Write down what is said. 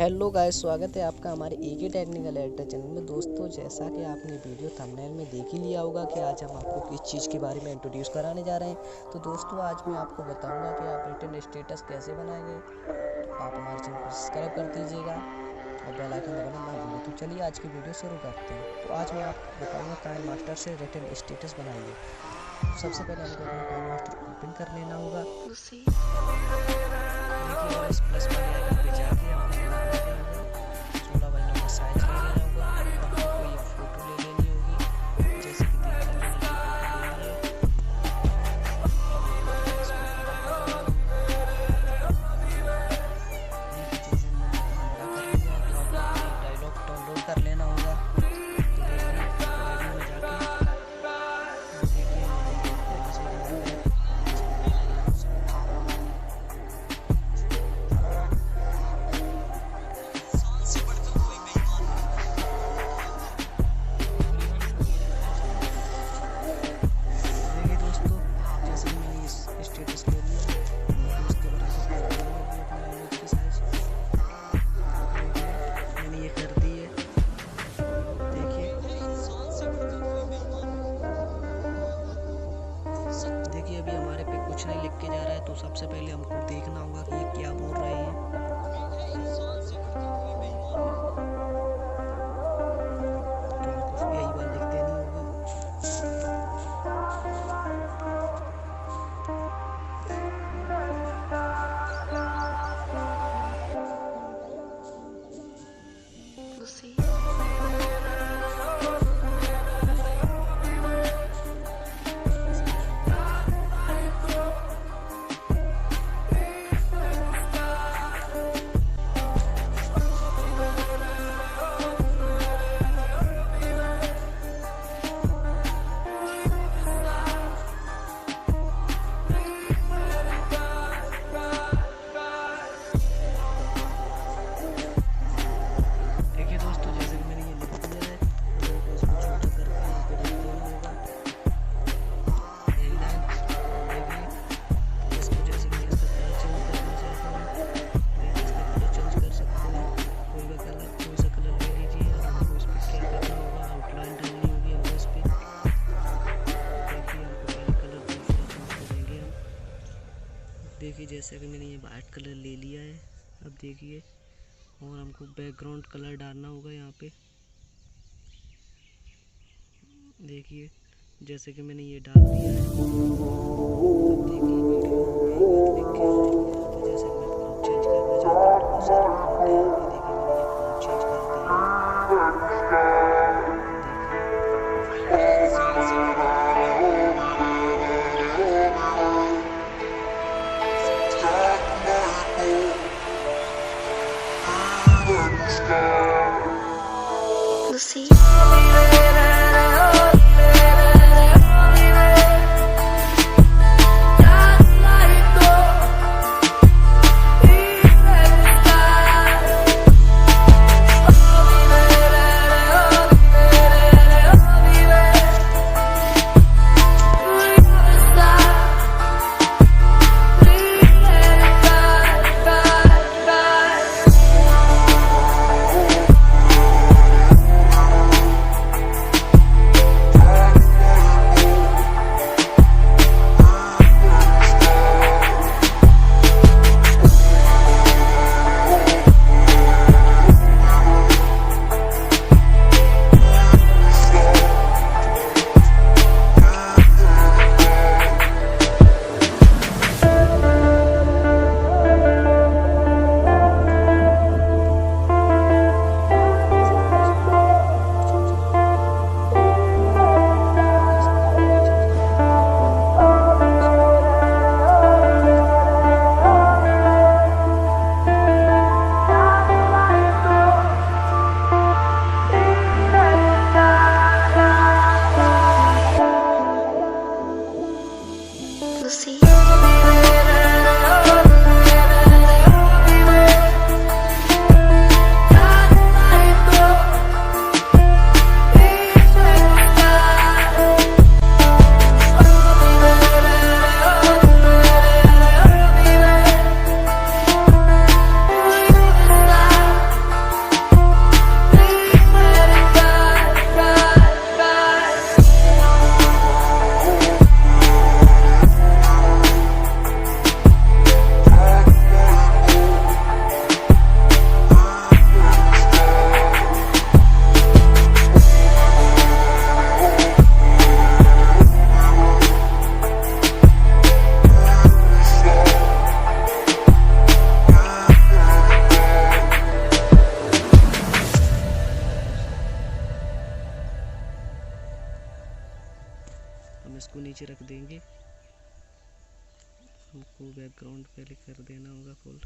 Hello guys, स्वागत है आपका हमारे एक ही टेक्निकल एडिटर चैनल में। दोस्तों, जैसा कि आपने वीडियो थंबनेल में देख ही लिया होगा कि आज हम आपको किस चीज़ के बारे में इंट्रोड्यूस कराने जा रहे हैं। तो दोस्तों, आज मैं आपको बताऊंगा कि आप रिटर्न स्टेटस कैसे बनाएंगे। आप हमारे चैनल को सब्सक्राइब कर दीजिएगा और बेल आइकन दबाना ना भूलें। तो चलिए आज की वीडियो शुरू करते हैं। तो आज मैं आपको बताऊँगा काइनमास्टर से रिटर्न स्टेटस बनाइए। तो सबसे पहले हमको अपना काइनमास्टर ओपन कर लेना होगा। देखिए, और इस प्लस वाले आइकन पे जाके हमको बनाना क्या होगा, 16 बाई 9 का साइज ले लेना होगा। हमको कोई एक फ़ोटो ले लेनी होगी, जैसे कि देखिए मैंने ये फ़ोटो ले ली है। इसको देखिए, जैसे मैंने इतना बड़ा कर लिया है, तो आपको एक डायलॉग डाउनलोड कर लेना होगा। तो देखिए वेडियो में जाके देखिए मैंने ये पहले से डाला है। स्टेटस ले लिया, उसके बाद अपना इमेज की साइज मैंने ये कर दी है। देखिए अभी हमारे पे कुछ नहीं लिख के जा रहा है, तो सबसे पहले हमको देखना होगा कि ये क्या बोल रहे हैं। तो हमको यही बात लिख देनी होगी। देखिए जैसे कि मैंने ये वाइट कलर ले लिया है। अब देखिए, और हमको बैकग्राउंड कलर डालना होगा यहाँ पे। देखिए जैसे कि मैंने ये डाल दिया है। अब देखिए वीडियो में लिख के, तो जैसे कि मैं फॉन्ट चेंज करना चाहता हूँ, तो बहुत सारे फॉन्ट है यहाँ पे। देखिए मैंने ये फॉन्ट चेंज कर दिया है। See? हम इसको नीचे रख देंगे। हमको बैकग्राउंड पहले कर देना होगा फुल।